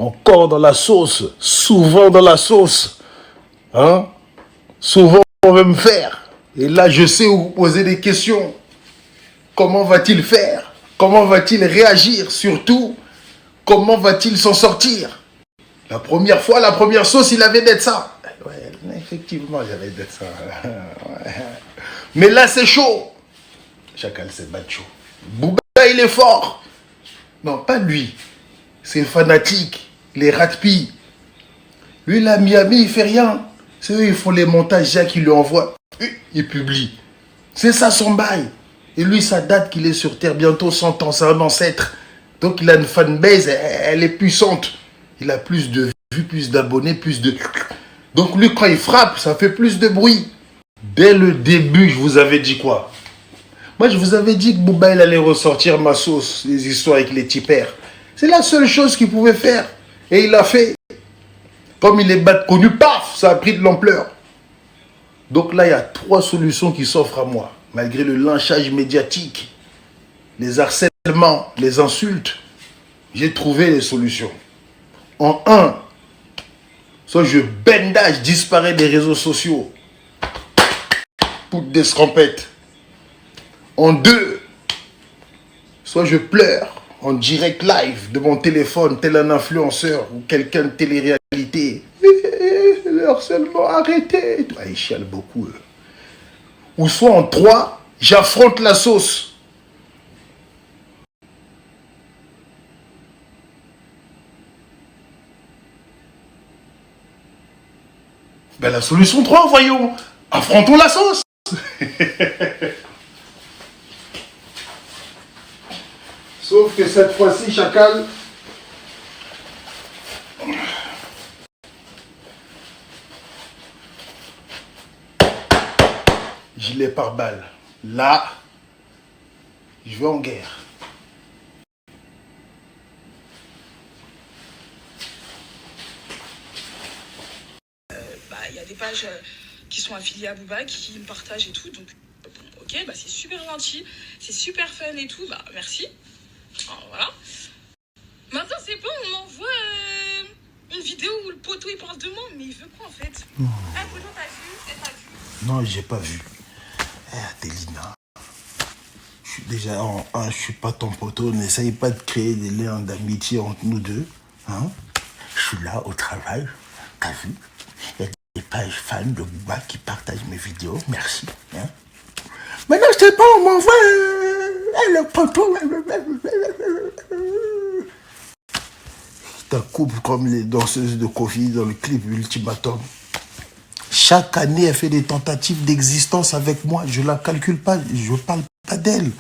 Encore dans la sauce, souvent dans la sauce. Hein? Souvent, on veut me faire. Et là, je sais où vous poser des questions. Comment va-t-il faire? Comment va-t-il réagir? Surtout, comment va-t-il s'en sortir? La première fois, la première sauce, il avait d'être ça. Ouais, effectivement, j'avais d'être ça. Ouais. Mais là, c'est chaud. Chacal, c'est macho. Bouba, il est fort. Non, pas lui. C'est fanatique. Les ratpis. Lui, là, Miami, il fait rien. C'est eux, ils font les montages, Jacques, il lui envoie. Il publie. C'est ça son bail. Et lui, ça date qu'il est sur Terre, bientôt 100 ans, c'est un ancêtre. Donc, il a une fanbase, elle est puissante. Il a plus de vues, plus d'abonnés, plus de... Donc, lui, quand il frappe, ça fait plus de bruit. Dès le début, je vous avais dit quoi? Moi, je vous avais dit que Bouba, il allait ressortir ma sauce, les histoires avec les tipeurs. C'est la seule chose qu'il pouvait faire. Et il l'a fait. Comme il est connu, paf, ça a pris de l'ampleur. Donc là, il y a 3 solutions qui s'offrent à moi. Malgré le lynchage médiatique, les harcèlements, les insultes, j'ai trouvé les solutions. En 1, soit je bendage, je disparais des réseaux sociaux. Toutes des scrampettes. En 2, soit je pleure en direct live de mon téléphone, tel un influenceur ou quelqu'un de télé-réalité. Le harcèlement, arrêtez. Ah, ils chialent beaucoup. Ou soit en 3, j'affronte la sauce. Ben la solution 3, voyons. Affrontons la sauce. Sauf que cette fois-ci, Chacal, gilet pare-balles. Là, je vais en guerre. Il y a des pages qui sont affiliées à Booba, qui me partagent et tout. Donc, ok, c'est super gentil, c'est super fun et tout. Merci. Alors, voilà. Maintenant, c'est bon, on m'envoie une vidéo où le poteau il parle de moi, mais il veut quoi en fait? Poteau, t'as vu? T'as vu? Non, j'ai pas vu. Adélina, je suis déjà en 1, je suis pas ton poteau. N'essaye pas de créer des liens d'amitié entre nous deux. Hein? Je suis là au travail. T'as vu? Il y a des pages fans de Booba qui partagent mes vidéos. Merci. Hein? Maintenant, je sais pas, on m'envoie le poteau. Ta coupe comme les danseuses de Kofi dans le clip Ultimatum. Chaque année, elle fait des tentatives d'existence avec moi. Je la calcule pas, je parle pas d'elle.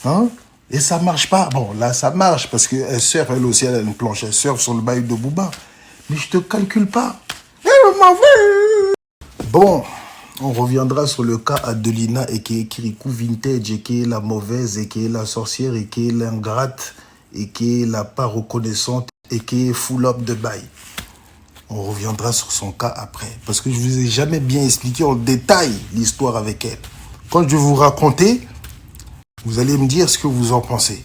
Hein? Et ça marche pas. Bon, là, ça marche parce qu'elle surfe, elle aussi, elle a une planche. Elle surfe sur le bail de Booba. Mais je te calcule pas. Bon, on reviendra sur le cas Adelina et qui est Kirikou Vintage et qui est la mauvaise et qui est la sorcière et qui est l'ingrate et qui est la pas reconnaissante et qui est full up de bail. On reviendra sur son cas après. Parce que je vous ai jamais bien expliqué en détail l'histoire avec elle. Quand je vais vous raconter, vous allez me dire ce que vous en pensez.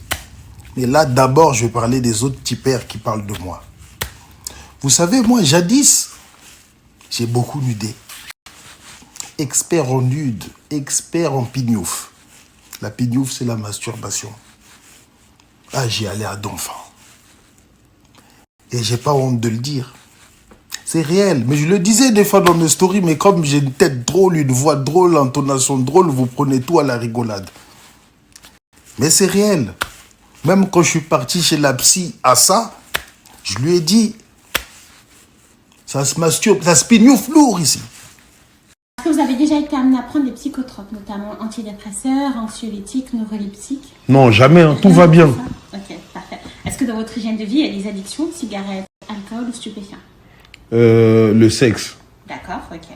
Mais là, d'abord, je vais parler des autres tipeurs qui parlent de moi. Vous savez, moi, jadis, j'ai beaucoup nudé. Expert en nude, expert en pignouf. La pignouf, c'est la masturbation. Ah, j'y allais à d'enfant. Et j'ai pas honte de le dire. C'est réel. Mais je le disais des fois dans mes stories, mais comme j'ai une tête drôle, une voix drôle, intonation drôle, vous prenez tout à la rigolade. Mais c'est réel. Même quand je suis parti chez la psy à ça, je lui ai dit, ça se masturbe, ça se pignoufle lourd ici. Est-ce que vous avez déjà été amené à prendre des psychotropes, notamment antidépresseurs, anxiolytiques, neuroleptiques? Non, jamais, hein, tout va bien. Ok, parfait. Est-ce que dans votre hygiène de vie, il y a des addictions, cigarettes, alcool ou stupéfiants? Le sexe. D'accord, ok.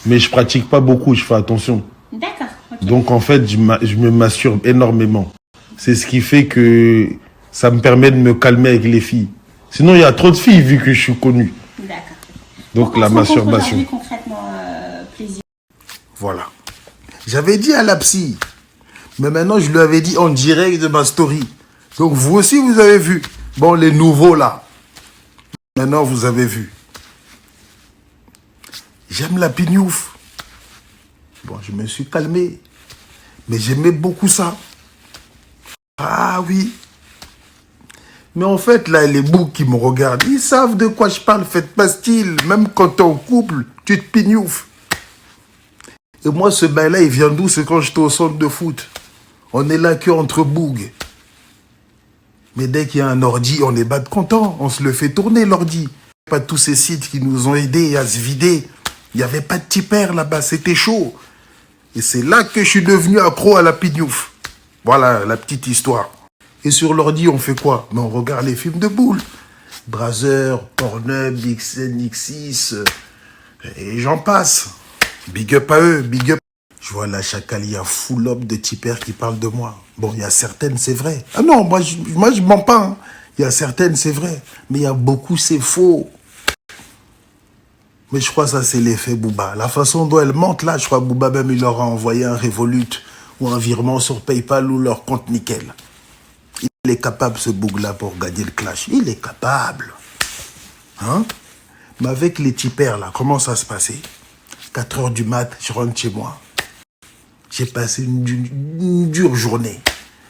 Mais je pratique pas beaucoup, je fais attention. D'accord, ok. Donc en fait, je me masturbe énormément. C'est ce qui fait que ça me permet de me calmer avec les filles. Sinon, il y a trop de filles vu que je suis connu. D'accord. Donc la masturbation. Concrètement, plaisir. Voilà. J'avais dit à la psy, mais maintenant je lui avais dit en direct de ma story. Donc vous aussi, vous avez vu. Bon, les nouveaux là. Maintenant, vous avez vu. J'aime la pignouf. Bon, je me suis calmé. Mais j'aimais beaucoup ça. Ah oui. Mais en fait, là, les boucs qui me regardent, ils savent de quoi je parle. Faites pas style. Même quand t'es en couple, tu te pignoufes. Et moi, ce bail-là, il vient d'où? C'est quand j'étais au centre de foot. On est là que entre bougs. Mais dès qu'il y a un ordi, on est pas content. On se le fait tourner, l'ordi. Pas tous ces sites qui nous ont aidés à se vider. Il n'y avait pas de tipper là-bas. C'était chaud. Et c'est là que je suis devenu accro à la pignouf. Voilà la petite histoire. Et sur l'ordi, on fait quoi? Mais on regarde les films de boules. Brother, Pornhub, XN, X6, et j'en passe. Big up à eux, big up. Je vois la chacal, il y a full up de tipeurs qui parlent de moi. Bon, il y a certaines, c'est vrai. Ah non, moi je mens pas. Hein. Il y a certaines, c'est vrai. Mais il y a beaucoup, c'est faux. Mais je crois que ça, c'est l'effet Booba. La façon dont elle mente, là, je crois que Booba même, il leur a envoyé un Revolut ou un virement sur PayPal ou leur compte nickel. Il est capable, ce boug-là, pour gagner le clash. Il est capable. Hein? Mais avec les tipeurs, là, comment ça se passait? 4 heures du mat, je rentre chez moi. J'ai passé une dure journée.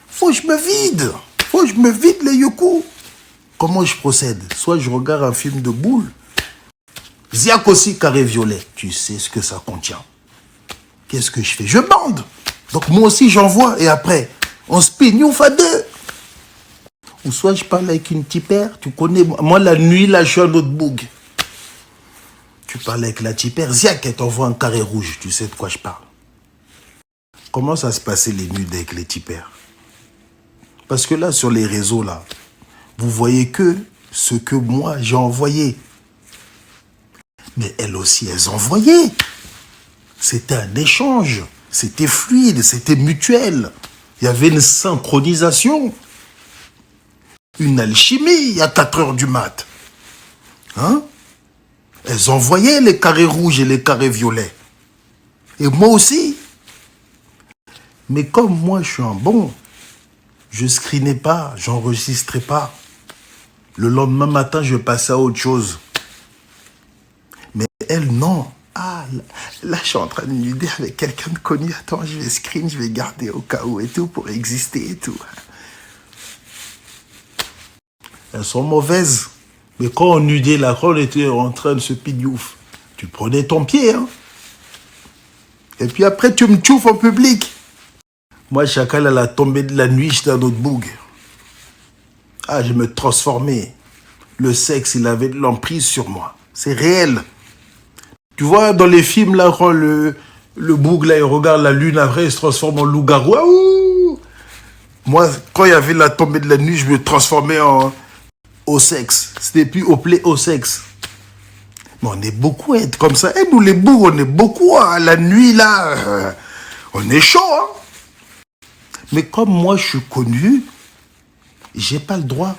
Faut que je me vide. Faut que je me vide les yoku. Comment je procède? Soit je regarde un film de boules. Ziak aussi, carré violet. Tu sais ce que ça contient. Qu'est-ce que je fais? Je bande. Donc moi aussi, j'envoie. Et après, on se pignouffe à deux. Ou soit je parle avec une tipère. Tu connais, moi, la nuit, là, je suis un autre boug. Tu parles avec la tipère. Ziak, elle t'envoie un carré rouge. Tu sais de quoi je parle. Comment ça se passait les nudes avec les tipeurs? Parce que là, sur les réseaux, là, vous voyez que ce que moi, j'ai envoyé. Mais elles aussi, elles envoyaient. C'était un échange. C'était fluide, c'était mutuel. Il y avait une synchronisation. Une alchimie à 4 heures du mat. Hein? Elles envoyaient les carrés rouges et les carrés violets. Et moi aussi. Mais comme moi, je suis un bon, je screenais pas, j'enregistrais pas. Le lendemain matin, je passais à autre chose. Mais elle, non. Ah, là, je suis en train de nuder avec quelqu'un de connu. Attends, je vais screen, je vais garder au cas où et tout, pour exister et tout. Elles sont mauvaises. Mais quand on nudait là, quand on était en train de se pignouf, tu prenais ton pied, hein. Et puis après, tu me tchouffes en public. Moi, chacal, à la tombée de la nuit, j'étais un autre boug. Ah, je me transformais. Le sexe, il avait de l'emprise sur moi. C'est réel. Tu vois, dans les films, là, quand le boug, là, il regarde la lune, après, il se transforme en loup-garou. Ouh! Moi, quand il y avait la tombée de la nuit, je me transformais au sexe. C'était plus au play, au sexe. Mais on est beaucoup à être comme ça. Et nous, les bougs, on est beaucoup, hein. La nuit, là, on est chaud, hein. Mais comme moi, je suis connu, j'ai pas le droit.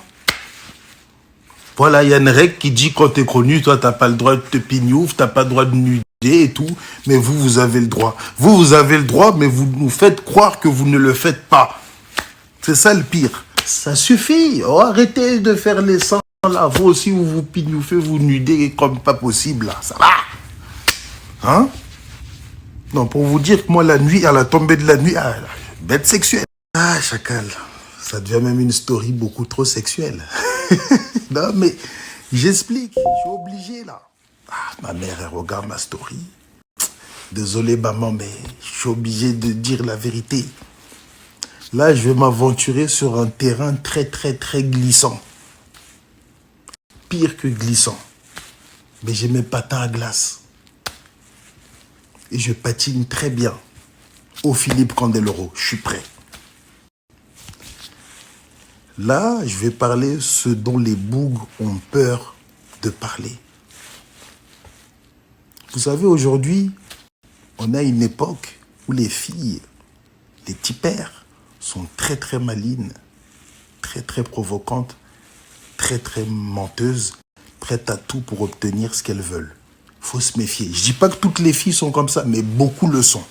Voilà, il y a une règle qui dit quand tu es connu, toi, tu n'as pas le droit de te pignouf, tu n'as pas le droit de nuder et tout, mais vous, vous avez le droit. Vous, vous avez le droit, mais vous nous faites croire que vous ne le faites pas. C'est ça le pire. Ça suffit. Oh, arrêtez de faire les sangs là. Vous aussi, vous vous pignoufez, vous nudez comme pas possible là. Ça va? Hein? Non, pour vous dire que moi, la nuit, à la tombée de la nuit, ah, bête sexuelle. Ah, chacal. Ça devient même une story beaucoup trop sexuelle. Non, mais j'explique. Je suis obligé, là. Ah, ma mère, elle regarde ma story. Désolé, maman, mais je suis obligé de dire la vérité. Là, je vais m'aventurer sur un terrain très, très, très glissant. Pire que glissant. Mais j'ai mes patins à glace. Et je patine très bien. Au Philippe Candeloro. Je suis prêt. Là, je vais parler ce dont les bougs ont peur de parler. Vous savez, aujourd'hui, on a une époque où les filles, les tipères, sont très très malines, très très provocantes, très très menteuses, prêtes à tout pour obtenir ce qu'elles veulent. Il faut se méfier. Je ne dis pas que toutes les filles sont comme ça, mais beaucoup le sont.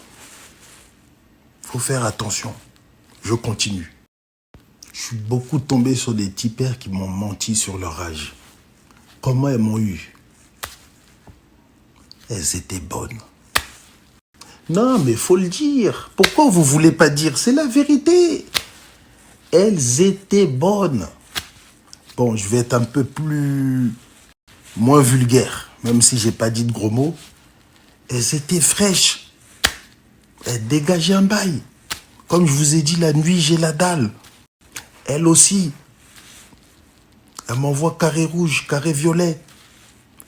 Il faut faire attention. Je continue. Je suis beaucoup tombé sur des tipeurs qui m'ont menti sur leur âge. Comment elles m'ont eu? Elles étaient bonnes. Non, mais faut le dire. Pourquoi vous voulez pas dire? C'est la vérité. Elles étaient bonnes. Bon, je vais être un peu moins vulgaire, même si j'ai pas dit de gros mots. Elles étaient fraîches. Elles dégageaient un bail. Comme je vous ai dit, la nuit, j'ai la dalle. Elle aussi. Elle m'envoie carré rouge, carré violet.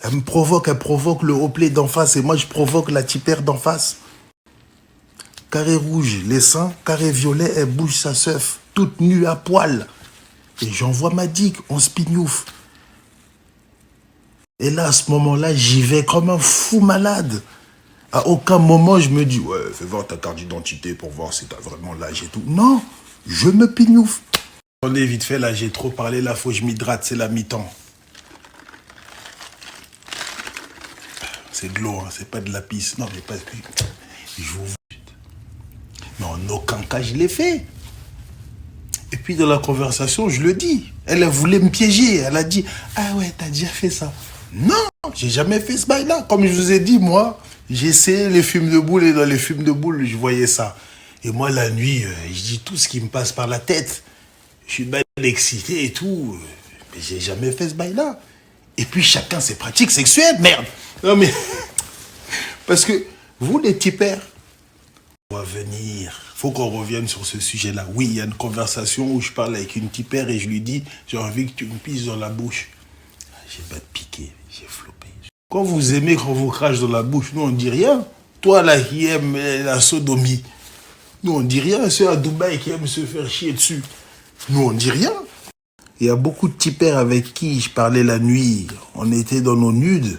Elle provoque le haut-play d'en face et moi je provoque la tipère d'en face. Carré rouge, les seins, carré violet, elle bouge sa seuf, toute nue à poil. Et j'envoie ma digue, on spignouf. Et là, à ce moment-là, j'y vais comme un fou malade. À aucun moment, je me dis, ouais, fais voir ta carte d'identité pour voir si t'as vraiment l'âge et tout. Non, je me pignouf. Attendez, vite fait, là, j'ai trop parlé, là, faut que je m'hydrate, c'est la mi-temps. C'est de l'eau, hein, c'est pas de la pisse. Non, mais pas... Je vous... Mais en aucun cas, je l'ai fait. Et puis, dans la conversation, je le dis. Elle voulait me piéger. Elle a dit, ah ouais, t'as déjà fait ça. Non, j'ai jamais fait ce bail-là. Comme je vous ai dit, moi, j'ai essayé les films de boules et dans les films de boules, je voyais ça. Et moi, la nuit, je dis tout ce qui me passe par la tête. Je suis bien excité et tout. Mais j'ai jamais fait ce bail-là. Et puis, chacun ses pratiques sexuelles, merde. Non, mais... Parce que, vous, les tipeurs, on va venir. Faut qu'on revienne sur ce sujet-là. Oui, il y a une conversation où je parle avec une tipère et je lui dis, j'ai envie que tu me pisses dans la bouche. J'ai pas de piqué, j'ai flopé. Quand vous aimez qu'on vous crache dans la bouche, nous on dit rien. Toi là qui aime la sodomie, nous on dit rien. Ceux à Dubaï qui aiment se faire chier dessus, nous on dit rien. Il y a beaucoup de tipeurs avec qui je parlais la nuit. On était dans nos nudes.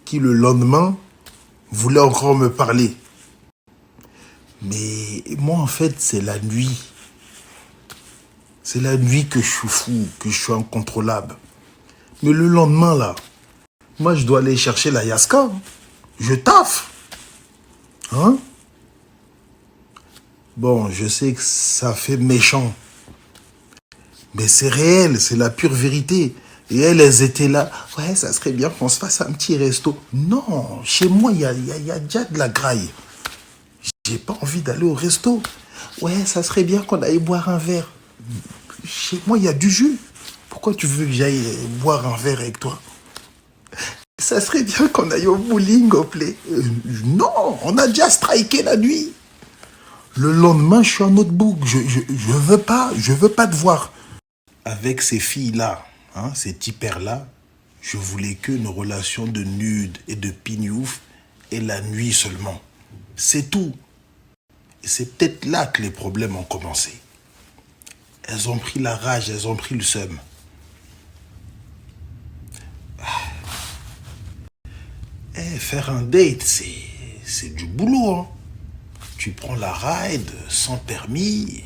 Qui le lendemain voulaient encore me parler. Mais moi en fait c'est la nuit. C'est la nuit que je suis fou, que je suis incontrôlable. Mais le lendemain, là, moi, je dois aller chercher la Yaska. Hein. Je taffe. Hein? Bon, je sais que ça fait méchant. Mais c'est réel, c'est la pure vérité. Et elles étaient là. Ouais, ça serait bien qu'on se fasse un petit resto. Non, chez moi, il y a déjà de la graille. J'ai pas envie d'aller au resto. Ouais, ça serait bien qu'on aille boire un verre. Chez moi, il y a du jus. Pourquoi tu veux que j'aille boire un verre avec toi? Ça serait bien qu'on aille au bowling, au play. Non, on a déjà striké la nuit. Le lendemain, je suis en notebook. Je veux pas te voir. Avec ces filles-là, hein, ces tipères-là, je voulais que nos relations de nude et de pignouf et la nuit seulement. C'est tout. Et c'est peut-être là que les problèmes ont commencé. Elles ont pris la rage, elles ont pris le seum. Faire un date, c'est du boulot. Hein. Tu prends la ride sans permis,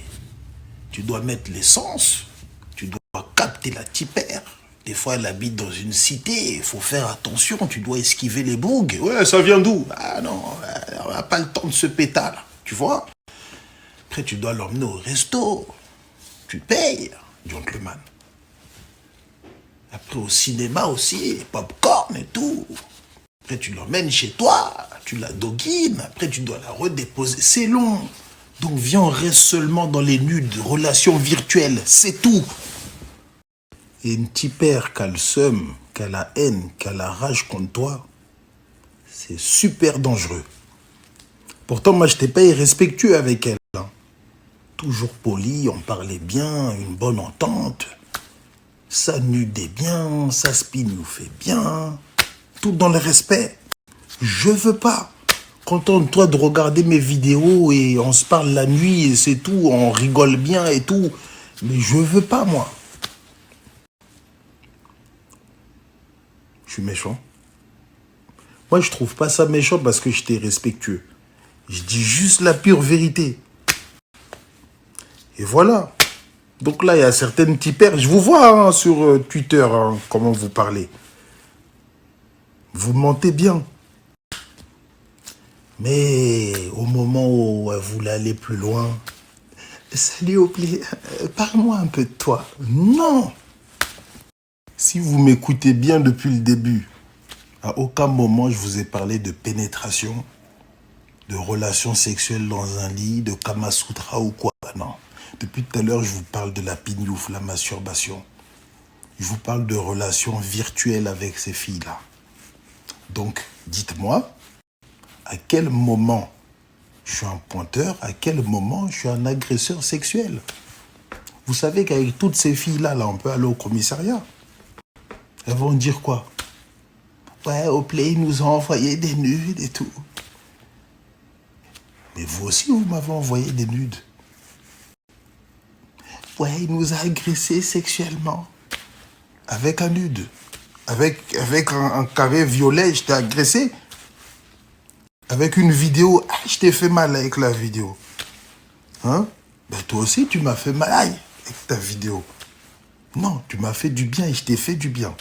tu dois mettre l'essence, tu dois capter la tipère. Des fois, elle habite dans une cité, il faut faire attention, tu dois esquiver les bougs. Ouais, ça vient d'où? Ah non, on n'a pas le temps de se péter, tu vois. Après, tu dois l'emmener au resto. Tu payes, gentleman. Après, au cinéma aussi, popcorn et tout. Après, tu l'emmènes chez toi, tu la doguines. Après, tu dois la redéposer. C'est long. Donc, viens, on reste seulement dans les nudes, relations virtuelles. C'est tout. Et une tipère qui a le seum, qui a la haine, qui a la rage contre toi, c'est super dangereux. Pourtant, moi, je n'étais pas irrespectueux avec elle. Hein. Toujours poli, on parlait bien, une bonne entente. Ça nudait bien, ça spignoufait bien. Tout dans le respect. Je veux pas. Contente-toi de regarder mes vidéos et on se parle la nuit et c'est tout. On rigole bien et tout. Mais je veux pas, moi. Je suis méchant. Moi, je trouve pas ça méchant parce que j'étais respectueux. Je dis juste la pure vérité. Et voilà. Donc là, il y a certaines tipères. Je vous vois hein, sur Twitter, hein, comment vous parlez. Vous mentez bien. Mais au moment où elle voulait aller plus loin, salut Oplé, parle-moi un peu de toi. Non. Si vous m'écoutez bien depuis le début, à aucun moment je vous ai parlé de pénétration, de relations sexuelles dans un lit, de Kama Sutra ou quoi. Non. Depuis tout à l'heure, je vous parle de la pignouf, la masturbation. Je vous parle de relations virtuelles avec ces filles-là. Donc, dites-moi, à quel moment je suis un pointeur, à quel moment je suis un agresseur sexuel? Vous savez qu'avec toutes ces filles-là, on peut aller au commissariat. Elles vont dire quoi? Ouais, au Play, ils nous ont envoyé des nudes et tout. Mais vous aussi, vous m'avez envoyé des nudes. Ouais, il nous a agressés sexuellement. Avec un nude. Avec un carré violet, je t'ai agressé. Avec une vidéo, je t'ai fait mal avec la vidéo. Hein? Ben toi aussi, tu m'as fait mal avec ta vidéo. Non, tu m'as fait du bien et je t'ai fait du bien.